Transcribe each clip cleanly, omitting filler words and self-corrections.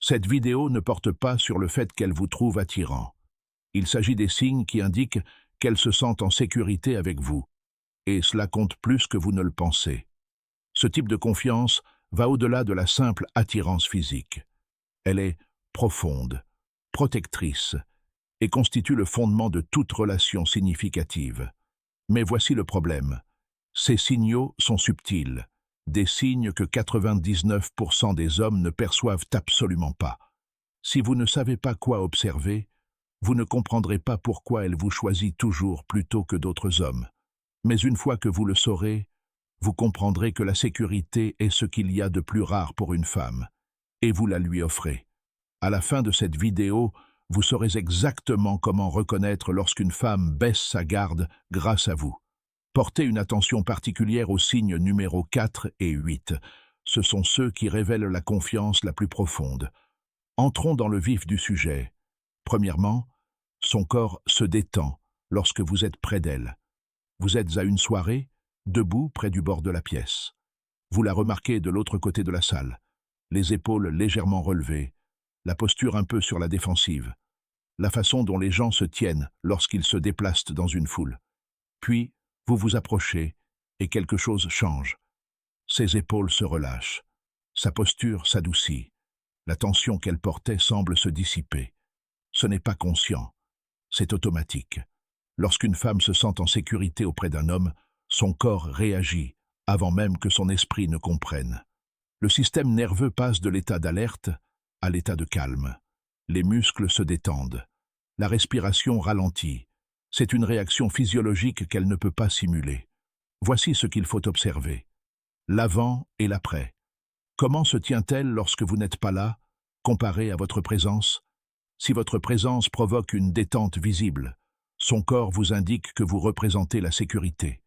Cette vidéo ne porte pas sur le fait qu'elle vous trouve attirant. Il s'agit des signes qui indiquent qu'elle se sent en sécurité avec vous, et cela compte plus que vous ne le pensez. Ce type de confiance va au-delà de la simple attirance physique. Elle est profonde, protectrice, et constitue le fondement de toute relation significative. Mais voici le problème. Ces signaux sont subtils, des signes que 99% des hommes ne perçoivent absolument pas. Si vous ne savez pas quoi observer, vous ne comprendrez pas pourquoi elle vous choisit toujours plutôt que d'autres hommes. Mais une fois que vous le saurez, vous comprendrez que la sécurité est ce qu'il y a de plus rare pour une femme, et vous la lui offrez. À la fin de cette vidéo, vous saurez exactement comment reconnaître lorsqu'une femme baisse sa garde grâce à vous. Portez une attention particulière aux signes numéros 4 et 8. Ce sont ceux qui révèlent la confiance la plus profonde. Entrons dans le vif du sujet. Premièrement, son corps se détend lorsque vous êtes près d'elle. Vous êtes à une soirée, debout près du bord de la pièce. Vous la remarquez de l'autre côté de la salle, les épaules légèrement relevées, la posture un peu sur la défensive, la façon dont les gens se tiennent lorsqu'ils se déplacent dans une foule. Puis, vous vous approchez et quelque chose change. Ses épaules se relâchent, sa posture s'adoucit, la tension qu'elle portait semble se dissiper. Ce n'est pas conscient, c'est automatique. Lorsqu'une femme se sent en sécurité auprès d'un homme, son corps réagit avant même que son esprit ne comprenne. Le système nerveux passe de l'état d'alerte à l'état de calme. Les muscles se détendent. La respiration ralentit. C'est une réaction physiologique qu'elle ne peut pas simuler. Voici ce qu'il faut observer. L'avant et l'après. Comment se tient-elle lorsque vous n'êtes pas là, comparé à votre présence? Si votre présence provoque une détente visible, son corps vous indique que vous représentez la sécurité.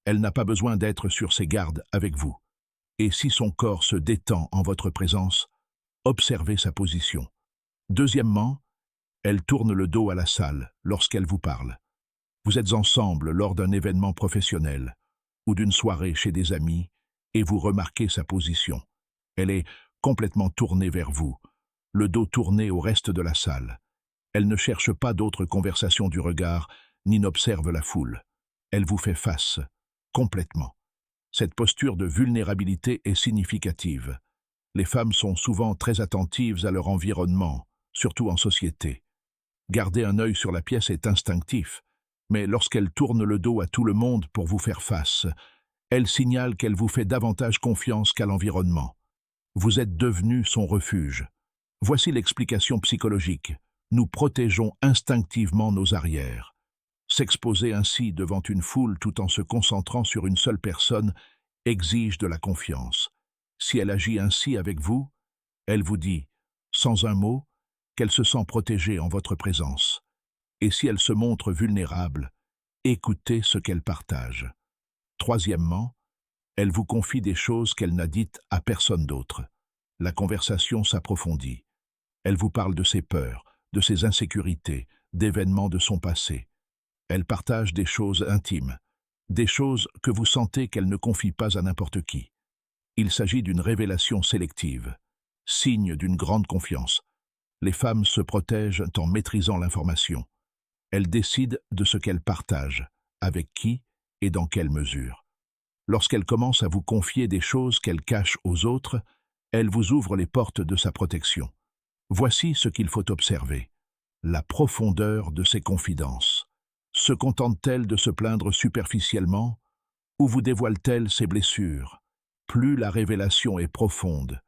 Elle n'a pas besoin d'être sur ses gardes avec vous. Et si son corps se détend en votre présence, observez sa position. Deuxièmement, elle tourne le dos à la salle lorsqu'elle vous parle. Vous êtes ensemble lors d'un événement professionnel ou d'une soirée chez des amis et vous remarquez sa position. Elle est complètement tournée vers vous, le dos tourné au reste de la salle. Elle ne cherche pas d'autres conversations du regard, ni n'observe la foule. Elle vous fait face, complètement. Cette posture de vulnérabilité est significative. Les femmes sont souvent très attentives à leur environnement, surtout en société. Garder un œil sur la pièce est instinctif, mais lorsqu'elle tourne le dos à tout le monde pour vous faire face, elle signale qu'elle vous fait davantage confiance qu'à l'environnement. Vous êtes devenu son refuge. Voici l'explication psychologique. Nous protégeons instinctivement nos arrières. S'exposer ainsi devant une foule tout en se concentrant sur une seule personne exige de la confiance. Si elle agit ainsi avec vous, elle vous dit, sans un mot, qu'elle se sent protégée en votre présence. Et si elle se montre vulnérable, écoutez ce qu'elle partage. Troisièmement, elle vous confie des choses qu'elle n'a dites à personne d'autre. La conversation s'approfondit. Elle vous parle de ses peurs, de ses insécurités, d'événements de son passé. Elle partage des choses intimes, des choses que vous sentez qu'elle ne confie pas à n'importe qui. Il s'agit d'une révélation sélective, signe d'une grande confiance. Les femmes se protègent en maîtrisant l'information. Elles décident de ce qu'elles partagent, avec qui et dans quelle mesure. Lorsqu'elle commence à vous confier des choses qu'elle cache aux autres, elle vous ouvre les portes de sa protection. Voici ce qu'il faut observer. La profondeur de ses confidences. Se contente-t-elle de se plaindre superficiellement ou vous dévoile-t-elle ses blessures? Plus la révélation est profonde,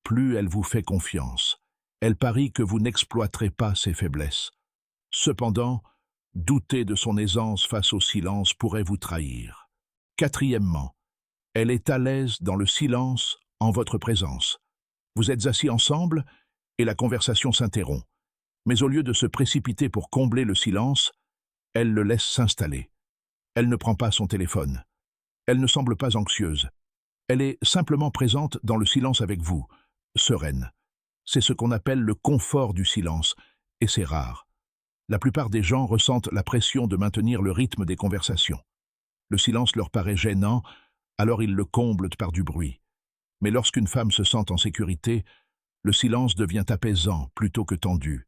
plus elle vous fait confiance. Elle parie que vous n'exploiterez pas ses faiblesses. Cependant, douter de son aisance face au silence pourrait vous trahir. Quatrièmement, elle est à l'aise dans le silence en votre présence. Vous êtes assis ensemble et la conversation s'interrompt. Mais au lieu de se précipiter pour combler le silence, elle le laisse s'installer. Elle ne prend pas son téléphone. Elle ne semble pas anxieuse. Elle est simplement présente dans le silence avec vous, sereine. C'est ce qu'on appelle le confort du silence, et c'est rare. La plupart des gens ressentent la pression de maintenir le rythme des conversations. Le silence leur paraît gênant, alors ils le comblent par du bruit. Mais lorsqu'une femme se sent en sécurité, Le silence devient apaisant plutôt que tendu.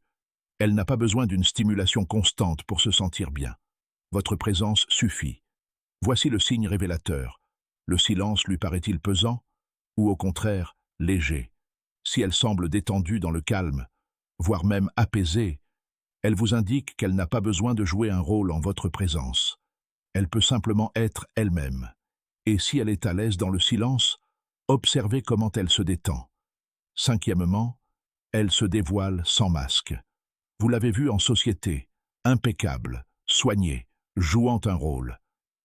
Elle n'a pas besoin d'une stimulation constante pour se sentir bien. Votre présence suffit. Voici le signe révélateur. Le silence lui paraît-il pesant ou au contraire léger? Si elle semble détendue dans le calme, voire même apaisée, elle vous indique qu'elle n'a pas besoin de jouer un rôle en votre présence. Elle peut simplement être elle-même. Et si elle est à l'aise dans le silence, observez comment elle se détend. Cinquièmement, elle se dévoile sans masque. Vous l'avez vue en société, impeccable, soignée, jouant un rôle.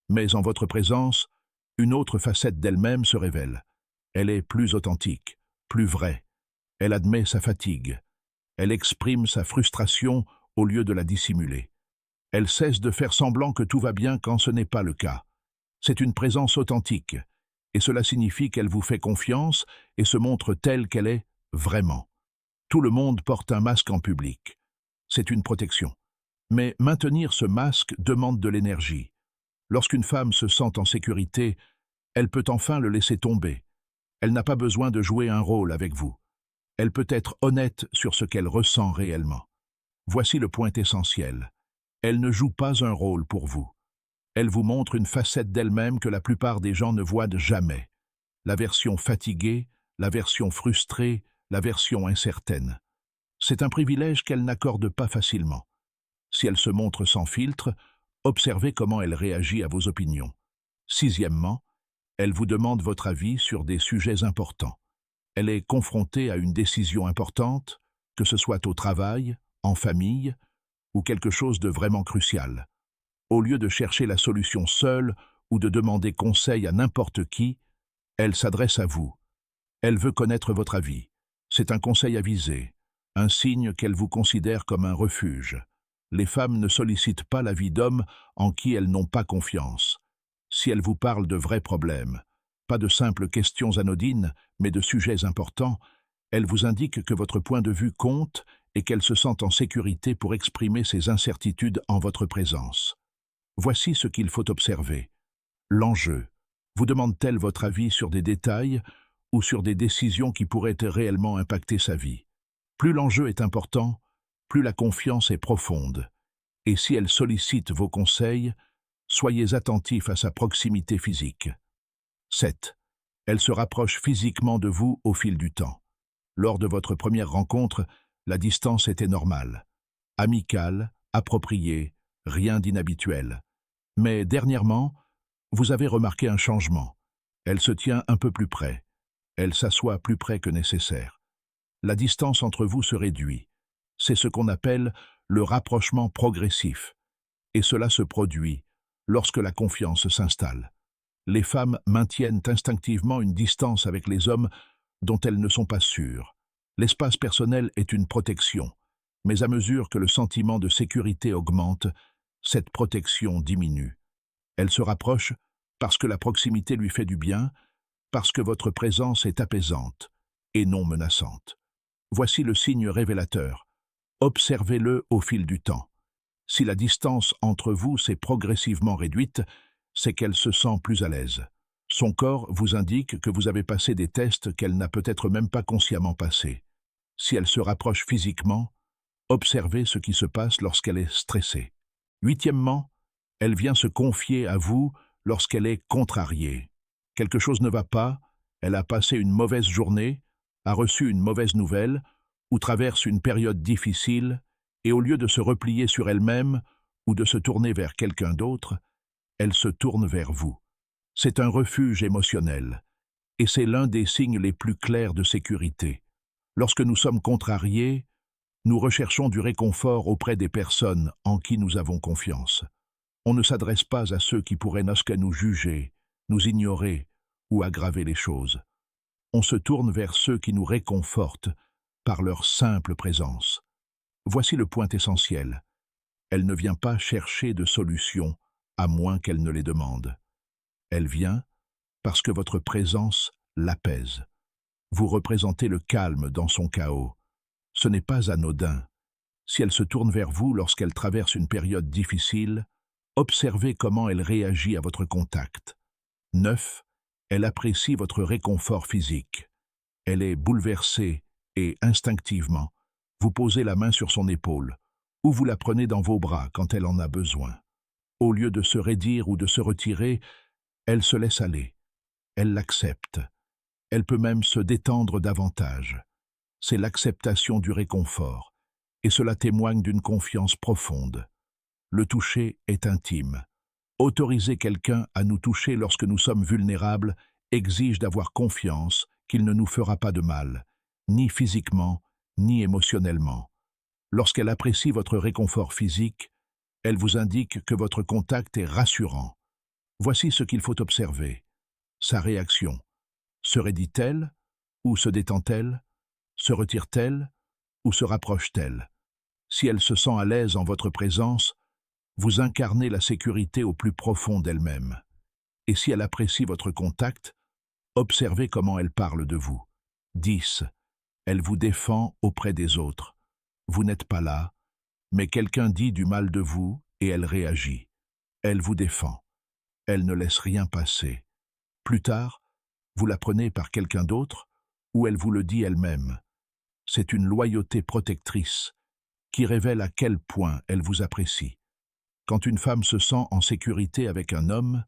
Mais en votre présence, une autre facette d'elle-même se révèle. Elle est plus authentique, plus vraie. Elle admet sa fatigue. Elle exprime sa frustration au lieu de la dissimuler. Elle cesse de faire semblant que tout va bien quand ce n'est pas le cas. C'est une présence authentique, et cela signifie qu'elle vous fait confiance et se montre telle qu'elle est vraiment. Tout le monde porte un masque en public. C'est une protection. Mais maintenir ce masque demande de l'énergie. Lorsqu'une femme se sent en sécurité, elle peut enfin le laisser tomber. Elle n'a pas besoin de jouer un rôle avec vous. Elle peut être honnête sur ce qu'elle ressent réellement. Voici le point essentiel. Elle ne joue pas un rôle pour vous. Elle vous montre une facette d'elle-même que la plupart des gens ne voient jamais. La version fatiguée, la version frustrée, la version incertaine. C'est un privilège qu'elle n'accorde pas facilement. Si elle se montre sans filtre, observez comment elle réagit à vos opinions. Sixièmement, elle vous demande votre avis sur des sujets importants. Elle est confrontée à une décision importante, que ce soit au travail, en famille, ou quelque chose de vraiment crucial. Au lieu de chercher la solution seule ou de demander conseil à n'importe qui, elle s'adresse à vous. Elle veut connaître votre avis. C'est un conseil avisé, un signe qu'elle vous considère comme un refuge. Les femmes ne sollicitent pas l'avis d'hommes en qui elles n'ont pas confiance. Si elles vous parlent de vrais problèmes, pas de simples questions anodines, mais de sujets importants, elles vous indiquent que votre point de vue compte et qu'elles se sentent en sécurité pour exprimer ces incertitudes en votre présence. Voici ce qu'il faut observer. L'enjeu. Vous demande-t-elle votre avis sur des détails ou sur des décisions qui pourraient réellement impacter sa vie? Plus l'enjeu est important, plus la confiance est profonde. Et si elle sollicite vos conseils, soyez attentifs à sa proximité physique. 7. Elle se rapproche physiquement de vous au fil du temps. Lors de votre première rencontre, la distance était normale. Amicale, appropriée, rien d'inhabituel. Mais dernièrement, vous avez remarqué un changement. Elle se tient un peu plus près. Elle s'assoit plus près que nécessaire. La distance entre vous se réduit. C'est ce qu'on appelle le rapprochement progressif. Et cela se produit lorsque la confiance s'installe. Les femmes maintiennent instinctivement une distance avec les hommes dont elles ne sont pas sûres. L'espace personnel est une protection, mais à mesure que le sentiment de sécurité augmente, cette protection diminue. Elle se rapproche parce que la proximité lui fait du bien, parce que votre présence est apaisante et non menaçante. Voici le signe révélateur. Observez-le au fil du temps. Si la distance entre vous s'est progressivement réduite, c'est qu'elle se sent plus à l'aise. Son corps vous indique que vous avez passé des tests qu'elle n'a peut-être même pas consciemment passés. Si elle se rapproche physiquement, observez ce qui se passe lorsqu'elle est stressée. Huitièmement, elle vient se confier à vous lorsqu'elle est contrariée. Quelque chose ne va pas, elle a passé une mauvaise journée, a reçu une mauvaise nouvelle, ou traverse une période difficile, et au lieu de se replier sur elle-même ou de se tourner vers quelqu'un d'autre, elle se tourne vers vous. C'est un refuge émotionnel, et c'est l'un des signes les plus clairs de sécurité. Lorsque nous sommes contrariés, nous recherchons du réconfort auprès des personnes en qui nous avons confiance. On ne s'adresse pas à ceux qui pourraient nous juger, nous ignorer ou aggraver les choses. On se tourne vers ceux qui nous réconfortent par leur simple présence. Voici le point essentiel. Elle ne vient pas chercher de solutions, à moins qu'elle ne les demande. Elle vient parce que votre présence l'apaise. Vous représentez le calme dans son chaos. Ce n'est pas anodin. Si elle se tourne vers vous lorsqu'elle traverse une période difficile, observez comment elle réagit à votre contact. 9. Elle apprécie votre réconfort physique. Elle est bouleversée et, instinctivement, vous posez la main sur son épaule, ou vous la prenez dans vos bras quand elle en a besoin. Au lieu de se raidir ou de se retirer, elle se laisse aller. Elle l'accepte. Elle peut même se détendre davantage. C'est l'acceptation du réconfort, et cela témoigne d'une confiance profonde. Le toucher est intime. Autoriser quelqu'un à nous toucher lorsque nous sommes vulnérables exige d'avoir confiance qu'il ne nous fera pas de mal, ni physiquement, ni émotionnellement. Lorsqu'elle apprécie votre réconfort physique, elle vous indique que votre contact est rassurant. Voici ce qu'il faut observer. Sa réaction. Se raidit-elle ou se détend-elle? Se retire-t-elle ou se rapproche-t-elle? Si elle se sent à l'aise en votre présence, vous incarnez la sécurité au plus profond d'elle-même. Et si elle apprécie votre contact, observez comment elle parle de vous. 10. Elle vous défend auprès des autres. Vous n'êtes pas là, mais quelqu'un dit du mal de vous et elle réagit. Elle vous défend. Elle ne laisse rien passer. Plus tard, vous la prenez par quelqu'un d'autre ou elle vous le dit elle-même. C'est une loyauté protectrice qui révèle à quel point elle vous apprécie. Quand une femme se sent en sécurité avec un homme,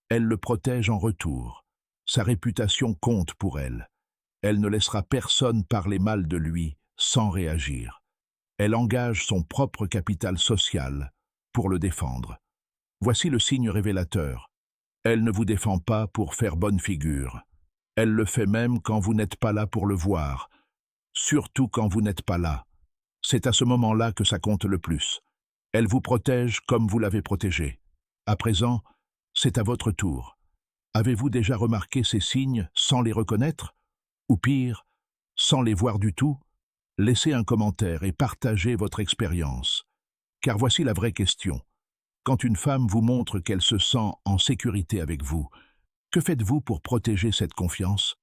elle le protège en retour. Sa réputation compte pour elle. Elle ne laissera personne parler mal de lui sans réagir. Elle engage son propre capital social pour le défendre. Voici le signe révélateur. Elle ne vous défend pas pour faire bonne figure. Elle le fait même quand vous n'êtes pas là pour le voir, surtout quand vous n'êtes pas là. C'est à ce moment-là que ça compte le plus. Elle vous protège comme vous l'avez protégée. À présent, c'est à votre tour. Avez-vous déjà remarqué ces signes sans les reconnaître? Ou pire, sans les voir du tout? Laissez un commentaire et partagez votre expérience. Car voici la vraie question. Quand une femme vous montre qu'elle se sent en sécurité avec vous, que faites-vous pour protéger cette confiance?